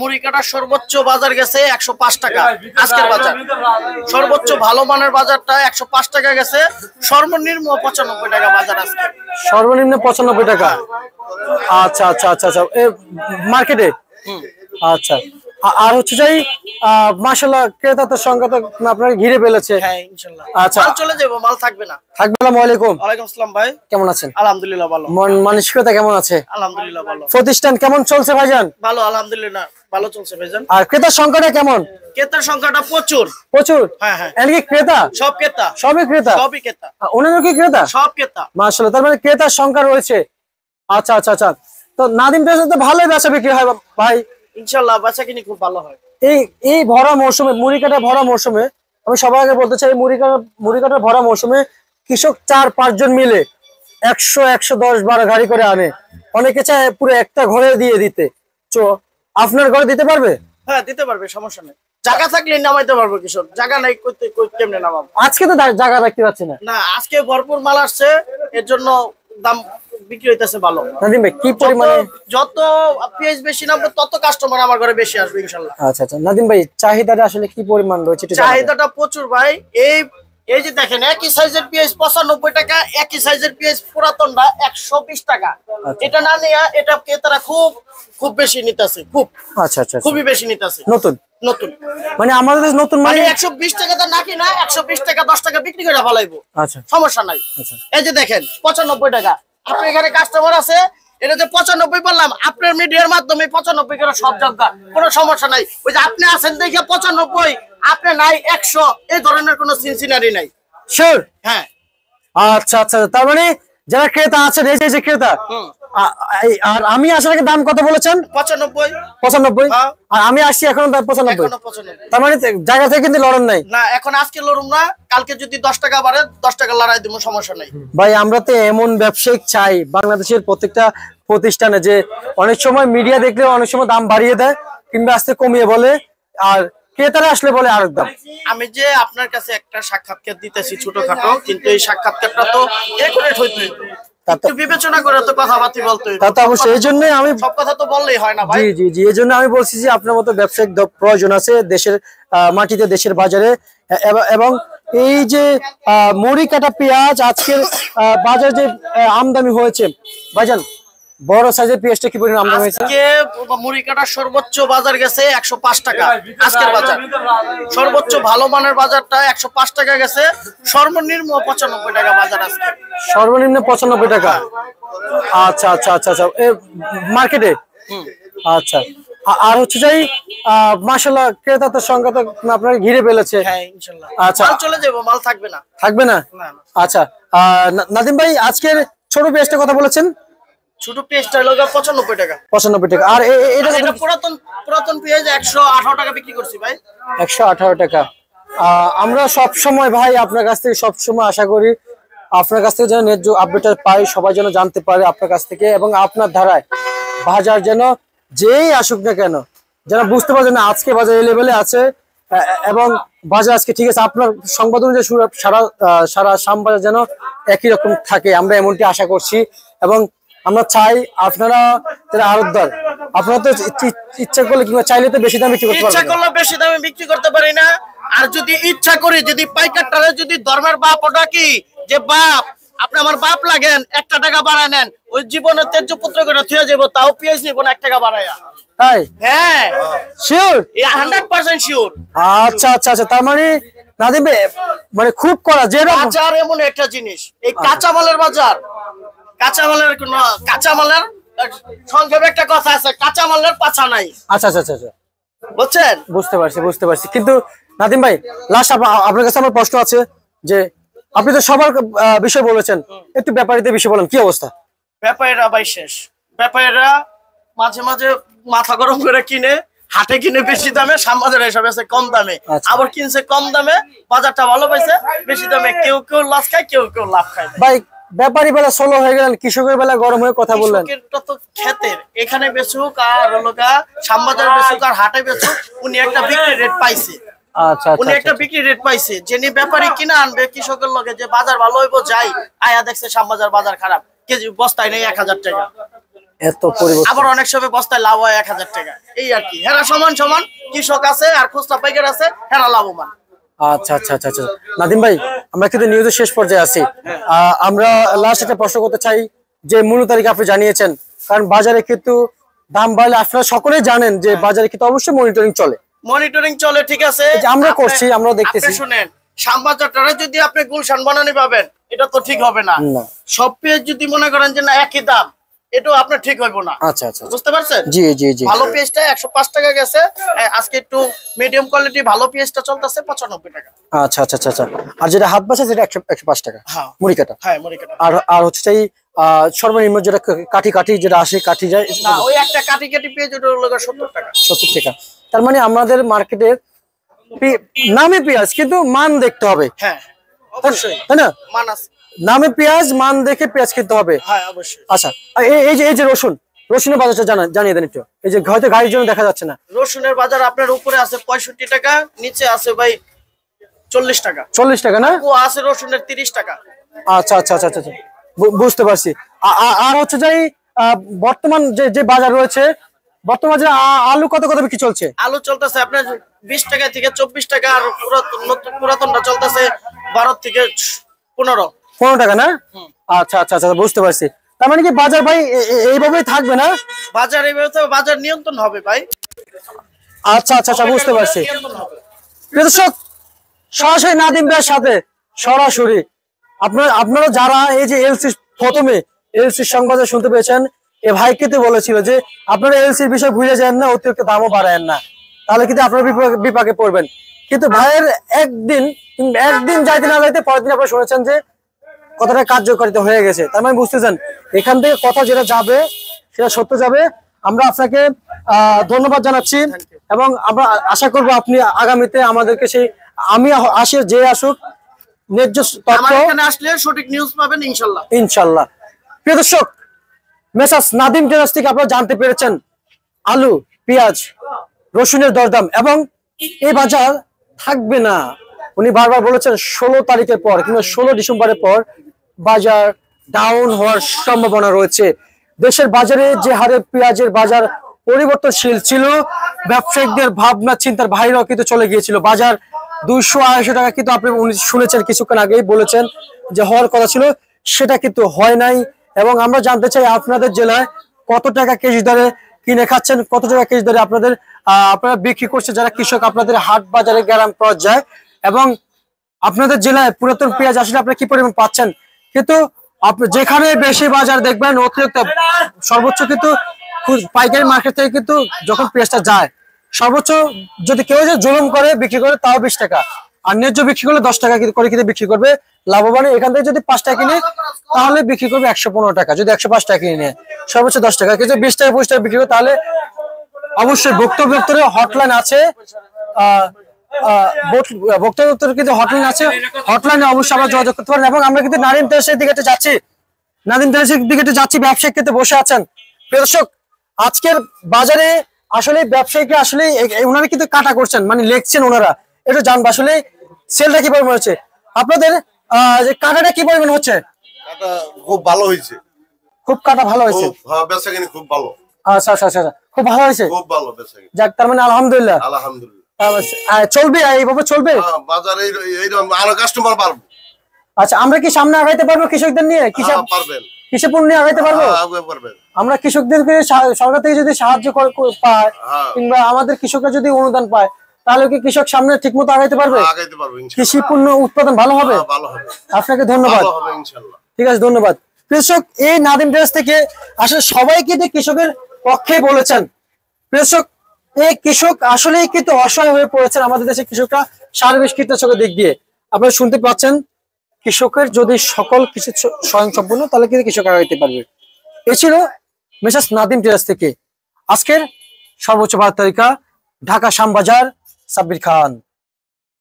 মুড়ি কাটার সর্বোচ্চ বাজার গেছে 105 টাকা। আজকের বাজার সর্বোচ্চ ভালো মানের বাজারটা 105 টাকা গেছে, সর্বনিম্ন 95 টাকা বাজার আজকে। সর্বনিম্ন 95 টাকা। আচ্ছা আচ্ছা আচ্ছা আচ্ছা, মার্কেটে। আচ্ছা, আর হচ্ছে যাই মাশাআল্লাহ ক্রেতাদের সংখ্যা তো আপনারা ঘিরে ফেলেছে। হ্যাঁ ইনশাআল্লাহ। আচ্ছা, মাল চলে যাবো, মাল থাকবে না। থাকবে। আসসালামু আলাইকুম। ওয়ালাইকুম আসসালাম ভাই, কেমন আছেন? আলহামদুলিল্লাহ ভালো। মন মানসিকতা কেমন আছে? আলহামদুলিল্লাহ ভালো। প্রতিষ্ঠান কেমন চলছে ভাইজান? ভালো আলহামদুলিল্লাহ, ভালো চলছে ভাইজান। আর ক্রেতার সংখ্যাটা কেমন? ক্রেতার সংখ্যাটা প্রচুর প্রচুর। হ্যাঁ হ্যাঁ, এমনকি ক্রেতা সব ক্রেতা, সবই ক্রেতা, সবই ক্রেতা, ওনারও কি ক্রেতা? সব ক্রেতা মাশাআল্লাহ, তার মানে ক্রেতার সংখ্যা রয়েছে। আচ্ছা আচ্ছা আচ্ছা, তো নাদিম পেঁয়াজ তো ভালোই বেচা বিক্রি হয় ভাই ইনশাআল্লাহ, বেচা কিনি খুব ভালো হয়। এই ভরা মৌসুমে, মুড়ি কাটা ভরা মৌসুমে, আমি সবার আগে বলতে চাই মুড়ি কাটা ভরা মৌসুমে কৃষক 4-5 জন মিলে 100-110-12 গাড়ি করে আনে। অনেকে চায় পুরো একটা ঘরে দিয়ে দিতে, তো আপনার ঘরে দিতে পারবে? হ্যাঁ দিতে পারবে, সমস্যা নেই। জায়গা থাকলে নামাইতে পারবো কৃষক, জায়গা নাই করতে কেমনে নামাবো? আজকে তো জায়গা দেখতে পাচ্ছি না। না আজকে ভরপুর মাল আসছে, এর জন্য দাম বিক্রি হইতেছে ভালো। নাদিম ভাই কি পরিমাণে? যত পেঁয়াজ বেশি নামবে তত কাস্টমার আমার ঘরে বেশি আসবে ইনশাআল্লাহ। আচ্ছা আচ্ছা, নাদিম ভাই চাহিদাটা আসলে কি পরিমাণ রয়েছে? চাহিদাটা প্রচুর ভাই। এই যে দেখেন, একই সাইজের পেঁয়াজ 95 টাকা, একই সাইজের পেঁয়াজ পুরাতনটা 120 টাকা। এটা না নিয়ে এটা ক্রেতারা খুব খুব বেশি নিতেছে, খুব। আচ্ছা আচ্ছা, খুবই বেশি নিতেছে। নতুন নতুন মানে আমাদের নতুন মানে 120 টাকাটা নাকি না, 120 টাকা 10 টাকা বিক্রি করে ফেলাইবো। আচ্ছা, সমস্যা নাই। এই যে দেখেন 95 টাকা, আপনার এখানে কাস্টমার আছে, এটা যে 95 বললাম, আপনার মিডিয়ার মাধ্যমে 95 করে সব জায়গা, কোনো সমস্যা নাই। ওই যে আপনি আছেন দেখে 95, আপনি নাই 100, এই ধরনের কোনো সিনসিনারি নাই। শিওর? হ্যাঁ। আচ্ছা আচ্ছা, তার মানে যারা ক্রেতা আছেন, এই যে ক্রেতা, আর আমি আসার আগে দাম কত বলেছেন? 95। আর আমি আসছি এখন 95। তার মানে জায়গা থেকে কিন্তু লড়ন নাই না, এখন আজকে লড়ুম না, কালকে যদি 10 টাকা বাড়ে 10 টাকা লড়াই দিব, সমস্যা নাই ভাই। আমরা তো এমন ব্যবসায়িক চাই বাংলাদেশের প্রত্যেকটা প্রতিষ্ঠানে, যে অনেক সময় মিডিয়া দেখলে অনেক সময় দাম বাড়িয়ে দেয় কিংবা আস্তে কমিয়ে বলে, আর ক্রেতারা আসলে বলে আরেক দাম। আমি যে আপনার কাছে একটা সাক্ষাৎকার দিতেছি ছোটখাটো, কিন্তু এই সাক্ষাৎকারটা তো একুরেট হইতে বিবেচনা করে তো কথাবার্তা বলতে হয়। তা তো অবশ্যই, এই জন্যই আমি সব কথা তো বললেই হয় না ভাই। জি জি জি, এই জন্য আমি বলছি যে আপনার মতো ব্যবসায়িক প্রয়োজন আছে দেশের মাটিতে, দেশের বাজারে। এবং এই যে মুড়ি কাটা পেঁয়াজ আজকের বাজারে যে আমদানি হয়েছে ভাইজান, বড় সাইজের পেঁয়াজটা কি পরিমাণ আমদানি হয়েছে? আজকে মুড়ি কাটার সর্বোচ্চ বাজার গেছে 105 টাকা। আজকের বাজার সর্বোচ্চ ভালো মানের বাজারটা 105 টাকা গেছে, সর্বনিম্ন 95 টাকা বাজার আজকে। সর্বনিম্ন 95 টাকা। আচ্ছা আচ্ছা আচ্ছা আচ্ছা, মার্কেটে। আচ্ছা, আর হচ্ছে যাই মাশাআল্লাহ ক্রেতাদের সংখ্যা তো আপনারা ঘিরে ফেলেছে। হ্যাঁ ইনশাআল্লাহ। আচ্ছা, মাল চলে যাবো, মাল থাকবে না। থাকবে না? আচ্ছা, নাদিম ভাই আজকের ছোট পেঁয়াজটা কথা বলেছেন? ছোট পেঁয়াজটা হলো 95 টাকা। 95 টাকা। আর এটা পুরাতন পেঁয়াজ 118 টাকা বিক্রি করছি ভাই। 118 টাকা। আমরা সব সময় ভাই আপনার কাছ থেকে সব সময় আশা করি আপনার কাছ থেকে যেন ন্যায্য আপডেট পাই, সবাই যেন জানতে পারে আপনার কাছ থেকে, এবং আপনার ধারায় বাজার যেন যেই আসুক না কেন যেন বুঝতে পারে না আজকে বাজার এই লেভেলে আছে, এবং বাজার আজকে ঠিক আছে। আপনার সংবাদ অনুযায়ী সারা শ্যামবাজার যেন একই রকম থাকে, আমরা এমনটি আশা করছি। এবং আমরা চাই আপনারা যারা আড়তদার, আপনারা তো ইচ্ছা করলে কিংবা চাইলে তো বেশি দামে বিক্রি করতে পারবেন। ইচ্ছা করলে বেশি দামে বিক্রি করতে পারি না, আর যদি ইচ্ছা করি, যদি পাইকারটারে যদি ধর্মের বাপ ওটা কি যে বাপ আপনি আমার বাপ লাগেন, 1 টাকা বাড়ায় নেন, ওই জীবনের তেজ পুত্র করে থুয়ে যাবো, তাও পেঁয়াজ নিব না 1 টাকা বাড়ায়া। তাই? হ্যাঁ শিওর? 100% শিওর। আচ্ছা আচ্ছা আচ্ছা, তার মানে নাদিম মানে খুব করা যে বাজার এমন একটা জিনিস, এই কাঁচামালের বাজার, কাঁচামালের সংক্ষেপে একটা কথা আছে, কাঁচামালের পাছা নাই। আচ্ছা আচ্ছা আচ্ছা, বুঝছেন? বুঝতে পারছি। কিন্তু নাদিম ভাই লাস্ট আপনার কাছে আমার প্রশ্ন আছে, যে আপনি তো সবার বিষয় বলেছেন, একটু ব্যাপারীদের বিষয় বলেন, কি অবস্থা? ব্যাপারীরা ভাই শেষ। ব্যাপারীরা মাঝে মাঝে মাথা গরম করে কিনে, হাটে কিনে বেশি দামে, সামবাজারে এসে বেচে কম দামে। আবার কিনছে কম দামে, বাজারটা ভালো পাইছে, বেশি দামে কেউ কেউ লস খায়, কেউ কেউ লাভ খায়। ভাই ব্যাপারী বেলা সোলো হয়ে গেলেন, কৃষকের বেলা গরম হয়ে কথা বললেন। তো ক্ষেতের এখানে বেচুক আর সামবাজারে বেচুক আর হাটে বেচুক, উনি একটা বিক্রি রেট পাইছে। আচ্ছা, উনি একটা বিক্রি রেট পাইছে, যিনি ব্যাপারী কিনা আনবে কৃষকের লগে, যে বাজার ভালো হইব যাই, আয়া দেখছে সামবাজার বাজার খারাপ, কেজি বস্তায় নেই 1000 টাকা। এত পরিবর্তন। আবার অনেক সময় বস্তায় লাভ হয় 1000 টাকা, এই আর কি। হেরা সমান সমান, কৃষক আছে আর খুচরা পাইকার আছে, হেরা লাভবান। আচ্ছা আচ্ছা আচ্ছা আচ্ছা নাদিম ভাই, আমরা কিন্তু নিউজের শেষ পর্যায়ে আছি। আমরা লাস্ট একটা প্রশ্ন করতে চাই যে মূল্য তালিকা আপনি জানিয়েছেন, কারণ বাজারে কিন্তু দাম বাড়লে আপনারা সকলেই জানেন যে বাজারে কিন্তু অবশ্যই মনিটরিং চলে। মনিটরিং চলে, ঠিক আছে, আমরা করছি, আমরা দেখতেছি। আপনি শুনেন, শ্যামবাজারটারে যদি আপনি গুলশান বানানি পাবেন, এটা তো ঠিক হবে না। সব পেঁয়াজ যদি মনে করেন যে না একই দাম, এটাও আপনার ঠিক হইব না। আচ্ছা আচ্ছা, বুঝতে পারছেন? জি জি জি। ভালো পেঁয়াজটা 105 টাকা গেছে, আজকে একটু মিডিয়াম কোয়ালিটি ভালো পেঁয়াজটা চলতেছে 95 টাকা। আচ্ছা আচ্ছা আচ্ছা আচ্ছা। আর যেটা হাত বাসা সেটা 105 টাকা মুড়ি কাটা। হ্যাঁ, মুড়ি কাটা। আর হচ্ছে এই সর্বনিম্ন যেটা কাঠি কাঠি যেটা আসে কাঠি যায় না, ওই একটা কাটি কাটি পেঁয়াজ ওটা হলো 70 টাকা। 70 টাকা। তার মানে আমাদের মার্কেটে নামে পেঁয়াজ কিন্তু মান দেখতে হবে। হ্যাঁ অবশ্যই, তাই না? মান আছে। নামে পেঁয়াজ, মান দেখে পেঁয়াজ কিনতে হবে। হ্যাঁ অবশ্যই। আচ্ছা, এই যে রসুনের বাজারটা জানিয়ে দেন একটু। এই যে হয়তো গাড়ির জন্য দেখা যাচ্ছে না। রসুনের বাজার আপনার উপরে আছে 65 টাকা, নিচে আছে ভাই 40 টাকা। 40 টাকা না? ও আছে রসুনের 30 টাকা। আচ্ছা আচ্ছা আচ্ছা আচ্ছা, বুঝতে পারছি। আর হচ্ছে যে বর্তমান যে বাজার রয়েছে, বর্তমান যে আলু কত বিক্রি চলছে? আলু চলতেছে আপনার 20 টাকা থেকে 24 টাকা, আর পুরাতনটা চলতেছে 12 থেকে 15 টাকা না? আচ্ছা আচ্ছা আচ্ছা, বুঝতে পারছি। তার মানে কি বাজার ভাই এইভাবেই থাকবে না? বাজার এইভাবে তো বাজার নিয়ন্ত্রণ হবে ভাই। আচ্ছা আচ্ছা আচ্ছা, বুঝতে পারছি। দর্শক, সরাসরি নাদিম ভাইয়ের সাথে সরাসরি আপনারা যারা এই যে এলসি প্রথমে এলসির সংবাদে শুনতে পেয়েছেন, এ ভাই কিন্তু বলেছিল যে আপনারা এলসির বিষয় ভুলে যান না, অতিরিক্ত দামও বাড়ায়েন না, তাহলে কিন্তু আপনারা বিপাকে পড়বেন। কিন্তু ভাইয়ের একদিন যাইতে না যাইতে পরের দিন আপনারা শুনেছেন যে কথাটা কার্যকারিতা হয়ে গেছে। তার মানে বুঝতেছেন এখান থেকে কথা যেটা যাবে সেটা সত্য যাবে। আমরা আপনাকে ধন্যবাদ জানাচ্ছি এবং আমরা আশা করব আপনি আগামীতে আমাদেরকে সেই যে আসুক ন্যায্য তথ্য আসলে সঠিক নিউজ পাবেন ইনশাআল্লাহ। ইনশাআল্লাহ। প্রিয় দর্শক, মেসার্স নাদিম টেরাস থেকে আপনারা জানতে পেরেছেন আলু, পেঁয়াজ, রসুনের দরদাম, এবং এই বাজার থাকবে না। উনি বারবার বলেছেন 16 তারিখের পর কিংবা 16 ডিসেম্বরের পর বাজার ডাউন হওয়ার সম্ভাবনা রয়েছে। দেশের বাজারে যে হারে পেঁয়াজের বাজার পরিবর্তনশীল ছিল, ব্যবসায়িকদের ভাবনা চিন্তার বাইরেও কিন্তু চলে গিয়েছিল। বাজার 200-250 টাকা কিন্তু আপনি উনি শুনেছেন কিছুক্ষণ আগেই বলেছেন যে হওয়ার কথা ছিল, সেটা কিন্তু হয় নাই। এবং আমরা জানতে চাই আপনাদের জেলায় কত টাকা কেজি দরে কিনে খাচ্ছেন, কত টাকা কেজি দরে আপনারা বিক্রি করছেন যারা কৃষক আপনাদের হাট বাজারে গ্রাম পর্যায়ে, এবং আপনাদের জেলায় পুরাতন পেঁয়াজ আসলে আপনারা কি পরিমাণ পাচ্ছেন। কিন্তু যেখানে বেশি বাজার দেখবেন অতিরিক্ত সর্বোচ্চ কিন্তু পাইকারি মার্কেট থেকে কিন্তু যখন পেঁয়াজটা যায় সর্বোচ্চ যদি কেউ যে জুলুম করে বিক্রি করে তাও 20 টাকা, আর ন্যায্য বিক্রি করলে 10 টাকা করে কিনে বিক্রি করবে লাভবান। এখান থেকে যদি 5 টাকা কিনে তাহলে বিক্রি করবে 115 টাকা, যদি 105 টাকা কিনে সর্বোচ্চ 10 টাকা, কিন্তু 20 টাকা 25 টাকা বিক্রি করে তাহলে অবশ্যই ভোক্তা দপ্তরে হটলাইন আছে, ভোক্তা দপ্তরে কিন্তু হটলাইন আছে, হটলাইনে অবশ্যই আমরা যোগাযোগ করতে পারেন। এবং আমরা কিন্তু নাদিম টেরাসের দিকে যাচ্ছি, ব্যবসায়িক কিন্তু বসে আছেন। দর্শক, আজকের বাজারে আসলে ব্যবসায়ীকে আসলে ওনারা কিন্তু কাটা করছেন, মানে লেখছেন ওনারা, এটা জানবো আসলে সেলটা কি পরিমাণ হচ্ছে, আপনাদের যে কাটাটা কি পরিমাণ হচ্ছে? খুব ভালো হয়েছে, খুব কাটা ভালো হয়েছে, বেচাকেনি খুব ভালো। আচ্ছা আচ্ছা আচ্ছা, খুব ভালো হয়েছে, খুব ভালো বেচাকেনি। যাক, তার মানে আলহামদুলিল্লাহ। আলহামদুলিল্লাহ চলবে, এইভাবে চলবে বাজারে, এইরকম আরো কাস্টমার বাড়বে। আচ্ছা, আমরা কি সামনে আগাইতে পারবো কৃষকদের নিয়ে? পারবেন, কৃষিপণ্য নিয়ে আগাইতে পারবো? আমরা কৃষকদেরকে সরকার থেকে যদি সাহায্য পায় কিংবা আমাদের কৃষকরা যদি অনুদান পায় তাহলে কি কৃষক সামনে ঠিক মতো আগাইতে পারবে? কৃষি পণ্য উৎপাদন ভালো হবে। আপনাকে ধন্যবাদ। ঠিক আছে, ধন্যবাদ। কৃষক এই নাদিম টেরাস থেকে আসলে সবাইকে কৃষকের পক্ষে বলেছেন। কৃষক এই কৃষক আসলেই কিন্তু অসহায় হয়ে পড়েছেন আমাদের দেশের কৃষকরা সার্বিক কীটনাশকের দিক দিয়ে। আপনারা শুনতে পাচ্ছেন, কৃষকের যদি সকল কিছু স্বয়ংসম্পূর্ণ তাহলে কিন্তু কৃষক আগাইতে পারবে। এ ছিল মেসার্স নাদিম টেরাস থেকে আজকের সর্বোচ্চ বার্তা তালিকা। ঢাকা শ্যামবাজার, সাব্বির খান।